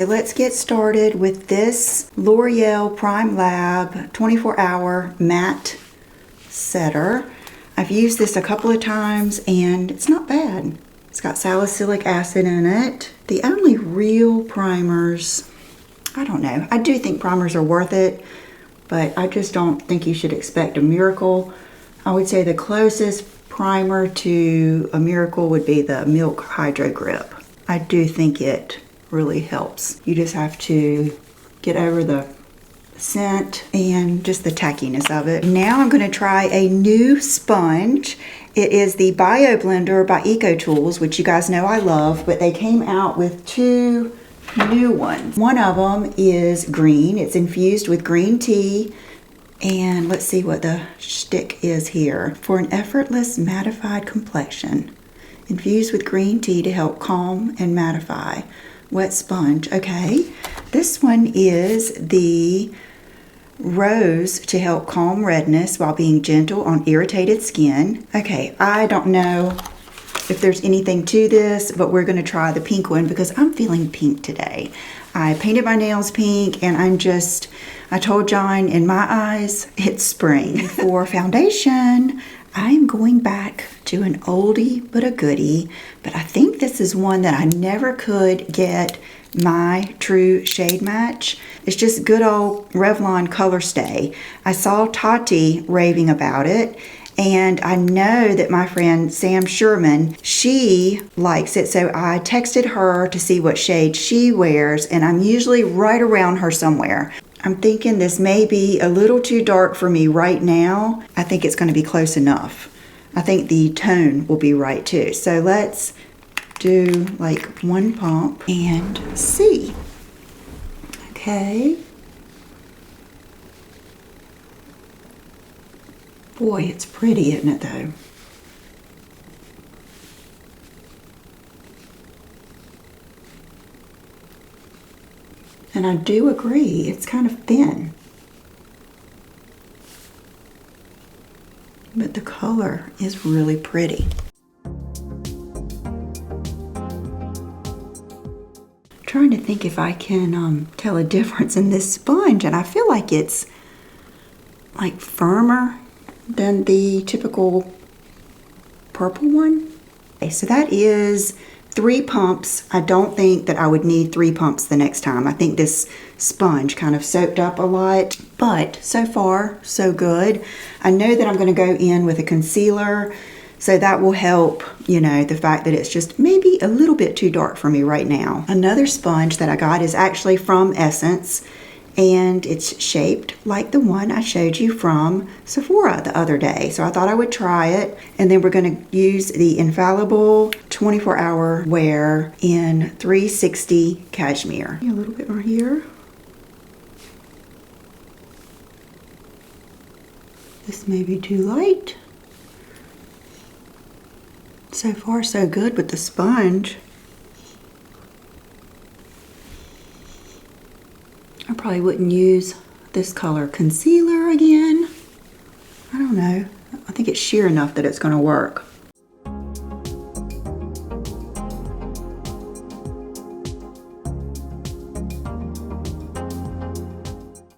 Let's get started with this L'Oreal Prime Lab 24-hour matte setter. I've used this a couple of times and it's not bad. It's got salicylic acid in it. The only real primers, I don't know. I do think primers are worth it, but I just don't think you should expect a miracle. I would say the closest primer to a miracle would be the Milk Hydro Grip. I do think it really helps. You just have to get over the scent and just the tackiness of it. Now I'm going to try a new sponge. It is the Bio Blender by EcoTools, which you guys know I love, but they came out with two new ones. One of them is green. It's infused with green tea. And let's see what the shtick is here. For an effortless mattified complexion. Infused with green tea to help calm and mattify. Wet sponge. Okay. This one is the Rose to help calm redness while being gentle on irritated skin. Okay. I don't know if there's anything to this, but we're going to try the pink one because I'm feeling pink today. I painted my nails pink and I told John, in my eyes, it's spring. For foundation, I'm going back to an oldie but a goodie, but I think this is one that I never could get my true shade match. It's just good old Revlon Color Stay. I saw Tati raving about it, and I know that my friend Sam Sherman, she likes it, so I texted her to see what shade she wears, and I'm usually right around her somewhere. I'm thinking this may be a little too dark for me right now. I think it's going to be close enough. I think the tone will be right too. So let's do like one pump and see. Okay. Boy, it's pretty, isn't it though? And I do agree, it's kind of thin. But the color is really pretty. Trying to think if I can tell a difference in this sponge, and I feel like it's like firmer than the typical purple one. Okay, so that is 3 pumps. I don't think that I would need 3 pumps the next time. I think this sponge kind of soaked up a lot, but so far so good. I know that I'm going to go in with a concealer, so that will help, you know, the fact that it's just maybe a little bit too dark for me right now. Another sponge that I got is actually from Essence, and it's shaped like the one I showed you from Sephora the other day. So I thought I would try it, and then we're going to use the Infallible 24-hour wear in 360 Cashmere. A little bit right here. This may be too light. So far so good with the sponge. I probably wouldn't use this color concealer again. I don't know. I think it's sheer enough that it's going to work.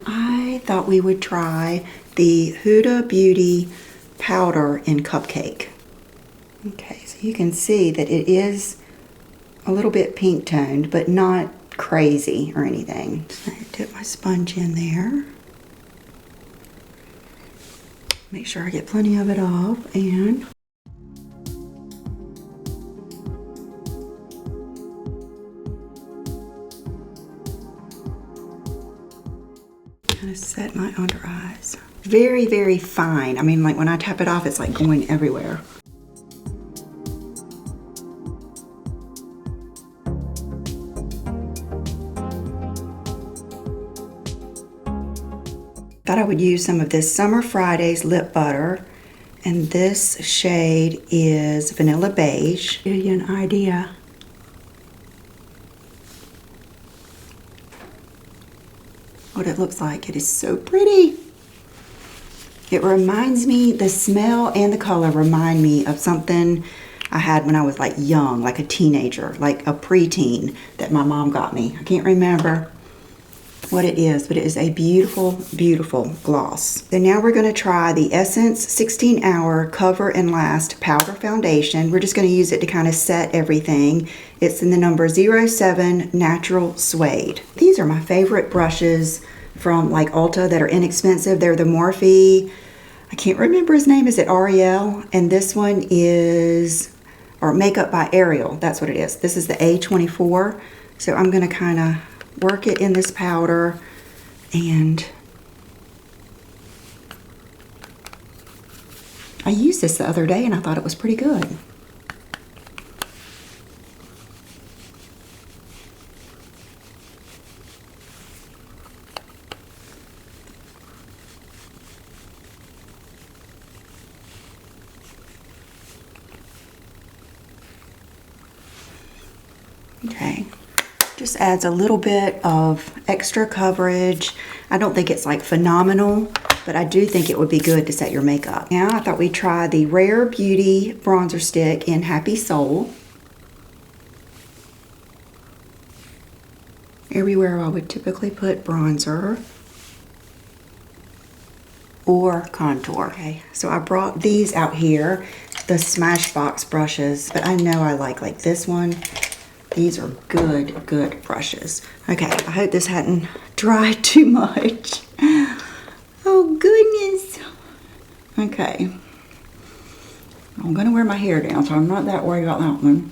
I thought we would try the Huda Beauty powder in Cupcake. Okay, so you can see that it is a little bit pink toned, but not crazy or anything. So I dip my sponge in there. Make sure I get plenty of it off, and kind of set my under eyes. Very, very fine. I mean, like when I tap it off, it's like going everywhere. Thought I would use some of this Summer Fridays lip butter, and this shade is Vanilla Beige. Give you an idea. What it looks like. It is so pretty. It reminds me, the smell and the color remind me of something I had when I was like young, like a teenager, like a preteen that my mom got me. I can't remember what it is, but it is a beautiful, beautiful gloss. So now we're going to try the Essence 16 Hour Cover and Last Powder Foundation. We're just going to use it to kind of set everything. It's in the number 07 Natural Suede. These are my favorite brushes from like Ulta that are inexpensive. They're the Morphe, I can't remember his name, is it Ariel? And this one is, or Makeup by Ariel, that's what it is. This is the A24. So I'm going to kind of work it in this powder, and I used this the other day and I thought it was pretty good. Okay. Just adds a little bit of extra coverage. I don't think it's like phenomenal, but I do think it would be good to set your makeup. Now I thought we'd try the Rare Beauty bronzer stick in Happy Soul. Everywhere I would typically put bronzer or contour. Okay, so I brought these out here, the Smashbox brushes, but I know I like this one. These are good, good brushes. Okay, I hope this hadn't dried too much. Oh, goodness. Okay. I'm going to wear my hair down, so I'm not that worried about that one.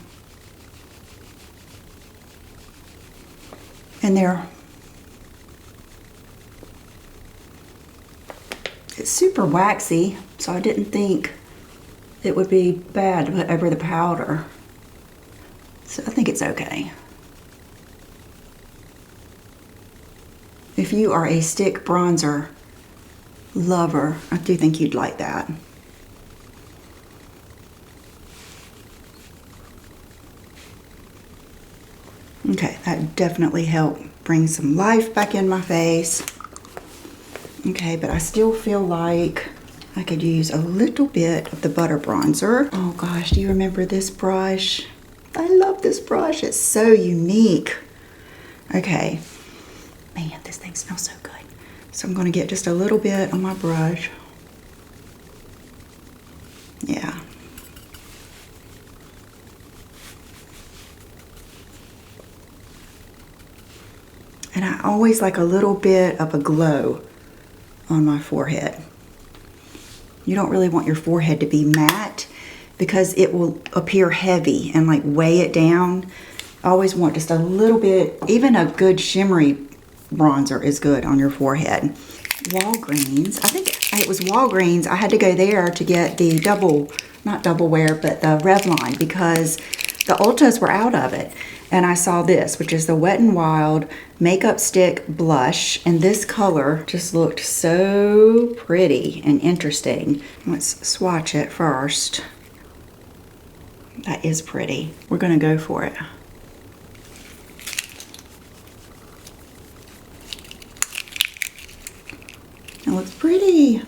And it's super waxy, so I didn't think it would be bad to put over the powder. So I think it's okay. If you are a stick bronzer lover, I do think you'd like that. Okay, that definitely helped bring some life back in my face. Okay, but I still feel like I could use a little bit of the butter bronzer. Oh gosh, do you remember this brush? I love this brush, it's so unique. Okay, man, this thing smells so good. So I'm gonna get just a little bit on my brush. Yeah. And I always like a little bit of a glow on my forehead. You don't really want your forehead to be matte because it will appear heavy and like weigh it down. I always want just a little bit, even a good shimmery bronzer is good on your forehead. Walgreens, I think it was Walgreens. I had to go there to get the not double wear, but the Revlon, because the Ultas were out of it. And I saw this, which is the Wet n Wild Makeup Stick Blush. And this color just looked so pretty and interesting. Let's swatch it first. That is pretty. We're gonna go for it. It looks pretty.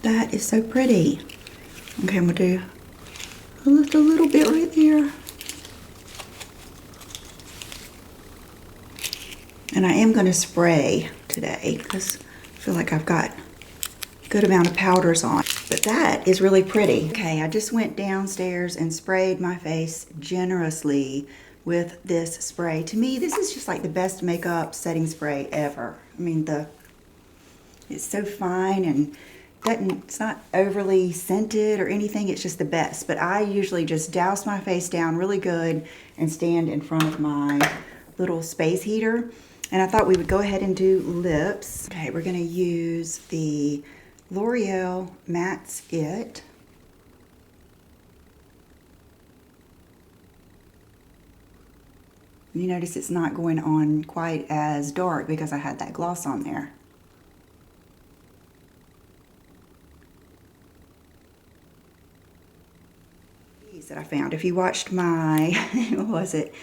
That is so pretty. Okay, I'm gonna do a little bit right there. And I am gonna spray today because I feel like I've got a good amount of powders on. But that is really pretty. Okay, I just went downstairs and sprayed my face generously with this spray. To me, this is just like the best makeup setting spray ever. I mean, it's so fine and it's not overly scented or anything. It's just the best. But I usually just douse my face down really good and stand in front of my little space heater. And I thought we would go ahead and do lips. Okay, we're gonna use the L'Oreal Matte's It. You notice it's not going on quite as dark because I had that gloss on there. That I found. If you watched my, what was it?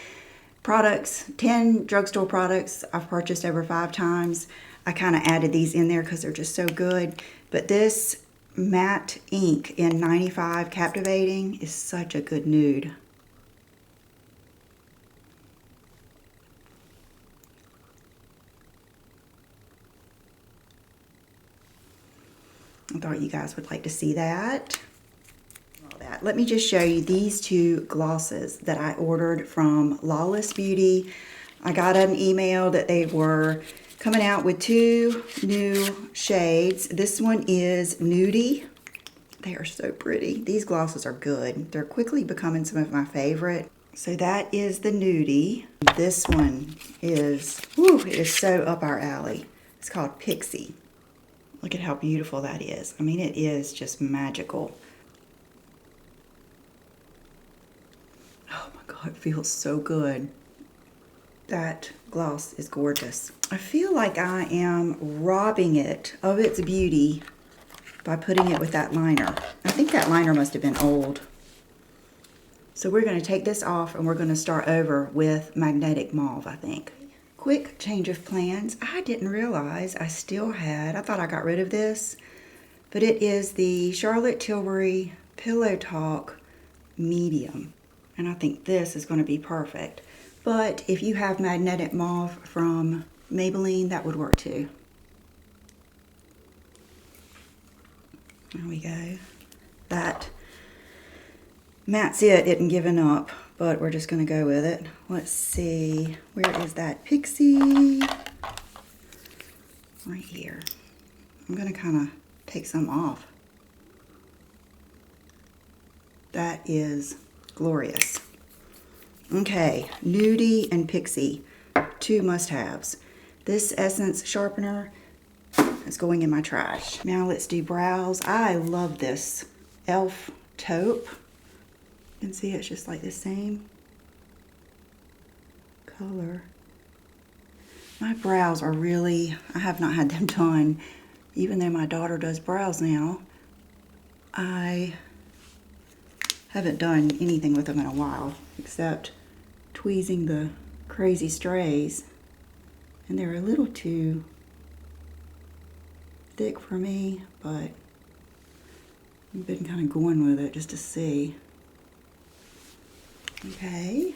products, 10 drugstore products I've purchased over 5 times. I kind of added these in there because they're just so good. But this matte ink in 95 Captivating is such a good nude. I thought you guys would like to see that. Let me just show you these 2 glosses that I ordered from Lawless Beauty. I got an email that they were coming out with 2 new shades. This one is Nudie. They are so pretty. These glosses are good. They're quickly becoming some of my favorite. So that is the Nudie. This one is, whew, it is so up our alley. It's called Pixie. Look at how beautiful that is. I mean, it is just magical. Oh my God, it feels so good. That gloss is gorgeous. I feel like I am robbing it of its beauty by putting it with that liner. I think that liner must have been old. So we're going to take this off and we're going to start over with Magnetic Mauve, I think. Quick change of plans. I didn't realize I still had, I thought I got rid of this, but it is the Charlotte Tilbury Pillow Talk Medium. And I think this is going to be perfect. But if you have Magnetic Mauve from Maybelline, that would work too. There we go. That's it isn't giving up, but we're just going to go with it. Let's see. Where is that Pixie? Right here. I'm going to kind of take some off. That is glorious. Okay, Nudie and Pixie, 2 must-haves. This Essence Sharpener is going in my trash. Now let's do brows. I love this e.l.f. taupe. You can see it's just like the same color. My brows are really, I have not had them done. Even though my daughter does brows now, I haven't done anything with them in a while, except tweezing the crazy strays. And they're a little too thick for me, but I've been kind of going with it just to see. Okay.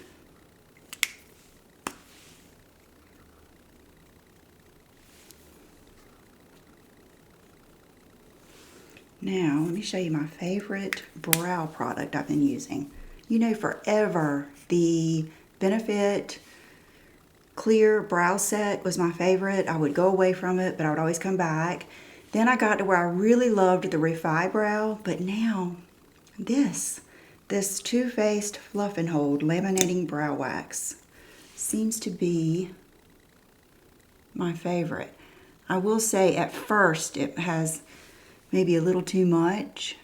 Now, let me show you my favorite brow product I've been using. You know, forever, the Benefit Clear Brow Set was my favorite. I would go away from it, but I would always come back. Then I got to where I really loved the Refi Brow, but now this Too Faced Fluff and Hold Laminating Brow Wax seems to be my favorite. I will say at first it has maybe a little too much,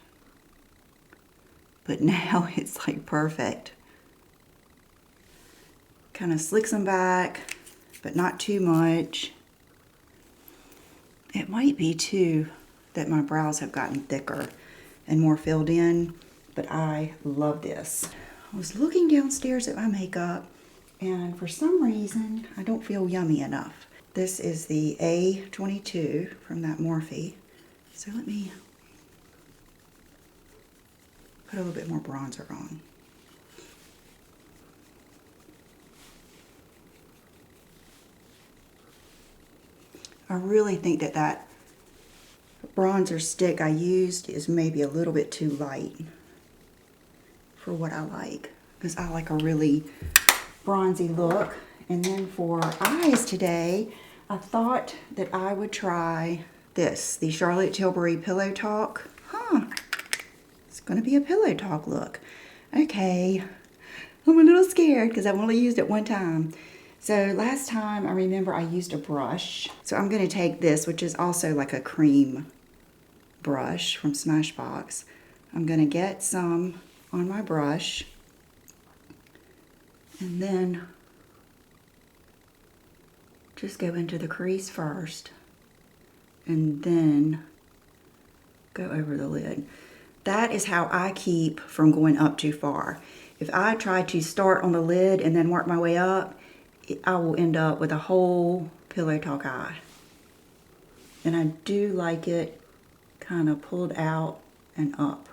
but now it's like perfect. Kind of slicks them back, but not too much. It might be too that my brows have gotten thicker and more filled in, but I love this. I was looking downstairs at my makeup, and for some reason I don't feel yummy enough. This is the A22 from that Morphe. So let me put a little bit more bronzer on. I really think that bronzer stick I used is maybe a little bit too light for what I like, because I like a really bronzy look. And then for eyes today, I thought that I would try this, the Charlotte Tilbury Pillow Talk. It's going to be a Pillow Talk look. Okay, I'm a little scared because I've only used it one time. So last time I remember I used a brush. So I'm going to take this, which is also like a cream brush from Smashbox. I'm going to get some on my brush and then just go into the crease first and then go over the lid. That is how I keep from going up too far. if I try to start on the lid and then work my way up, I will end up with a whole pillow talk eye. And I do like it kind of pulled out and up,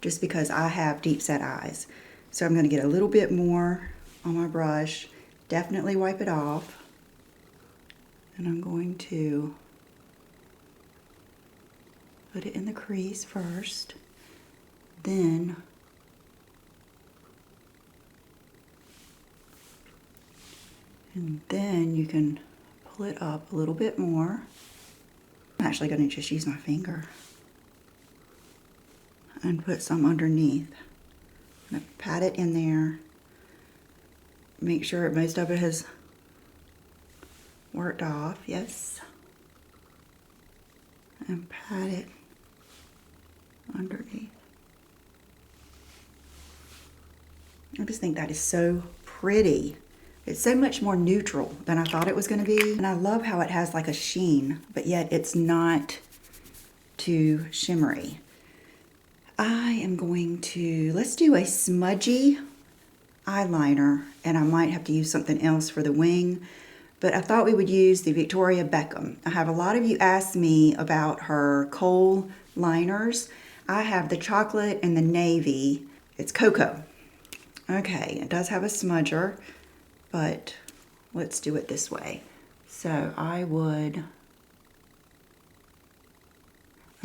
just because I have deep set eyes. So I'm going to get a little bit more on my brush, definitely wipe it off, and I'm going to put it in the crease first, then you can pull it up a little bit more. I'm actually going to just use my finger and put some underneath. I'm going to pat it in there, make sure most of it has worked off, yes, and pat it underneath. I just think that is so pretty. It's so much more neutral than I thought it was going to be. And I love how it has like a sheen, but yet it's not too shimmery. I am going to, let's do a smudgy eyeliner, and I might have to use something else for the wing, but I thought we would use the Victoria Beckham. I have a lot of you ask me about her kohl liners. I have the chocolate and the navy. It's cocoa. Okay, it does have a smudger, but let's do it this way. So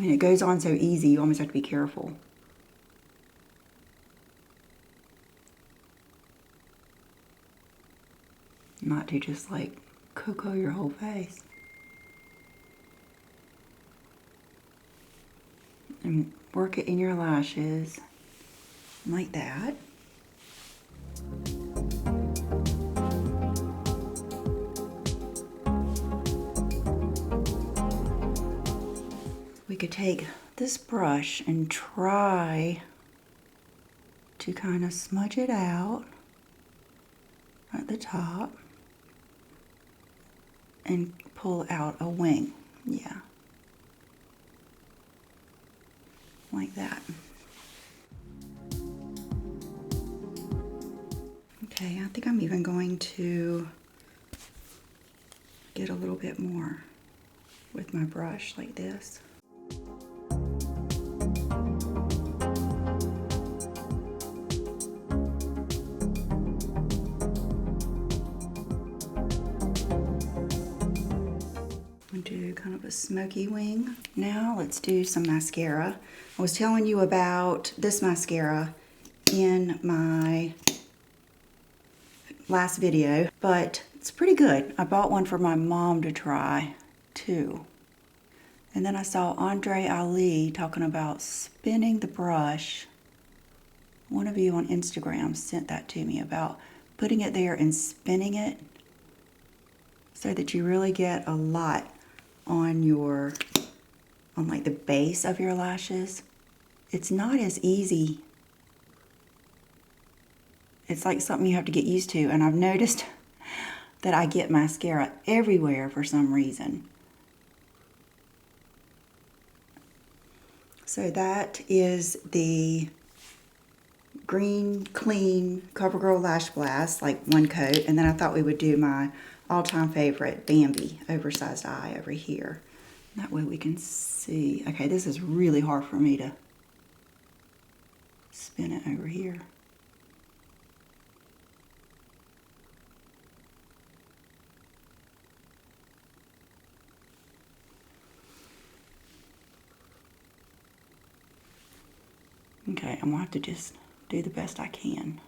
it goes on so easy, you almost have to be careful. Not to just like cocoa your whole face. And work it in your lashes like that. We could take this brush and try to kind of smudge it out at the top and pull out a wing. Yeah. Like that. Okay, I think I'm even going to get a little bit more with my brush like this. Do kind of a smoky wing. Now let's do some mascara. I was telling you about this mascara in my last video, but it's pretty good. I bought one for my mom to try too. And then I saw Andre Ali talking about spinning the brush. One of you on Instagram sent that to me about putting it there and spinning it so that you really get a lot on like the base of your lashes. It's not as easy. It's like something you have to get used to, and I've noticed that I get mascara everywhere for some reason. So that is the Green Clean CoverGirl Lash Blast, like one coat, and then I thought we would do my all-time favorite Bambi oversized eye over here. That way we can see. Okay, this is really hard for me to spin it over here. Okay, I'm gonna have to just do the best I can.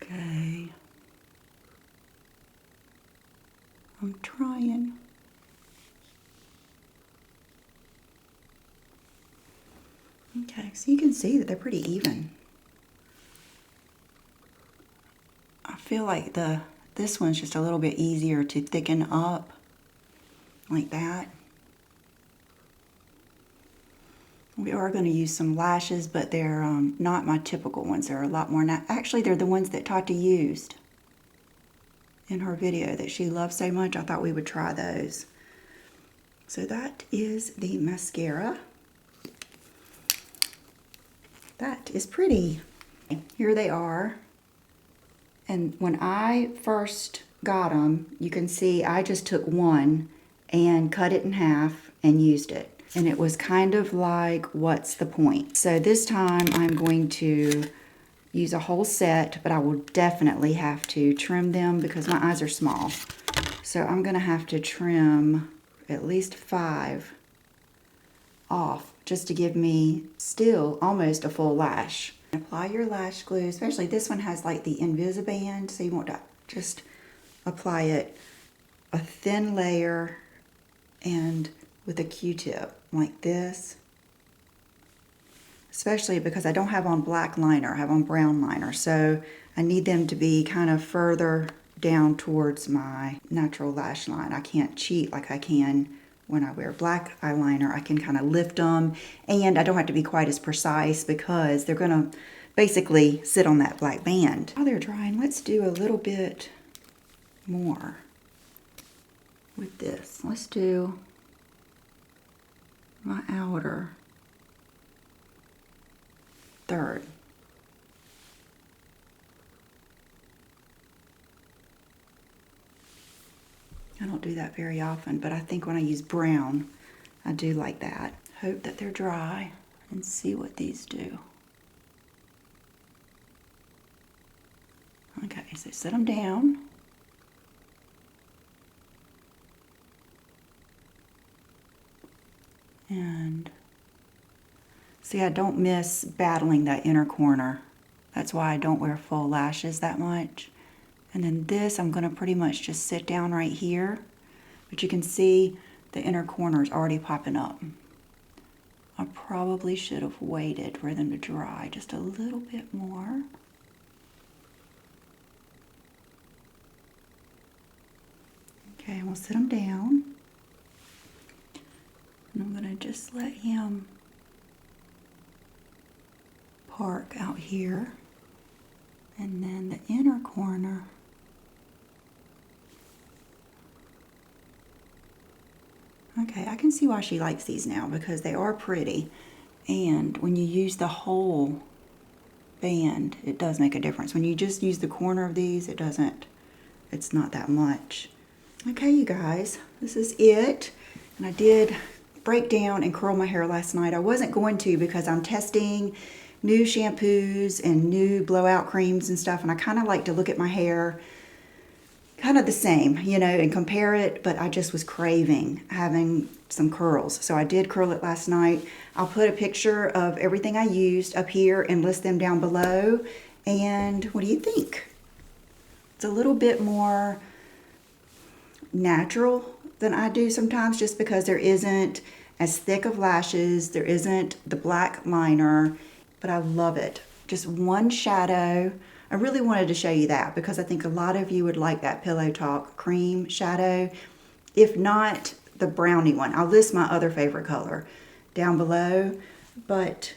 Okay. I'm trying. Okay, so you can see that they're pretty even. I feel like this one's just a little bit easier to thicken up, like that. We are going to use some lashes, but they're not my typical ones. They're a lot more, actually they're the ones that Tati used in her video that she loves so much. I thought we would try those. So that is the mascara. That is pretty. Here they are. And when I first got them, you can see I just took one and cut it in half and used it. And it was kind of like, what's the point? So this time I'm going to use a whole set, but I will definitely have to trim them because my eyes are small. So I'm gonna have to trim at least 5 off just to give me still almost a full lash. Apply your lash glue, especially this one has like the Invisiband, so you want to just apply it a thin layer and with a Q-tip like this. Especially because I don't have on black liner, I have on brown liner, so I need them to be kind of further down towards my natural lash line. I can't cheat like I can when I wear black eyeliner. I can kind of lift them, and I don't have to be quite as precise because they're gonna basically sit on that black band. While they're drying, let's do a little bit more with this. Let's do my outer third. I don't do that very often, but I think when I use brown, I do like that. Hope that they're dry and see what these do. Okay, so set them down. And see, I don't miss battling that inner corner. That's why I don't wear full lashes that much. And then this, I'm gonna pretty much just sit down right here. But you can see the inner corner is already popping up. I probably should have waited for them to dry just a little bit more. Okay, we'll sit them down. And I'm gonna just let him park out here. And then the inner corner, okay, I can see why she likes these now because they are pretty. And when you use the whole band, it does make a difference. When you just use the corner of these, it doesn't, it's not that much. Okay, you guys, this is it. And I did break down and curl my hair last night. I wasn't going to because I'm testing new shampoos and new blowout creams and stuff, and I kind of like to look at my hair kind of the same, you know, and compare it, but I just was craving having some curls. So I did curl it last night. I'll put a picture of everything I used up here and list them down below. And what do you think? It's a little bit more natural than I do sometimes just because there isn't as thick of lashes, there isn't the black liner, but I love it. Just one shadow. I really wanted to show you that because I think a lot of you would like that Pillow Talk cream shadow. If not, the brownie one. I'll list my other favorite color down below, but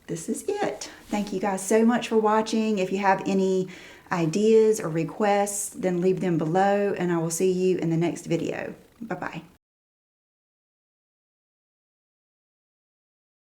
this is it. Thank you guys so much for watching. If you have any ideas or requests, then leave them below, and I will see you in the next video. Bye-bye.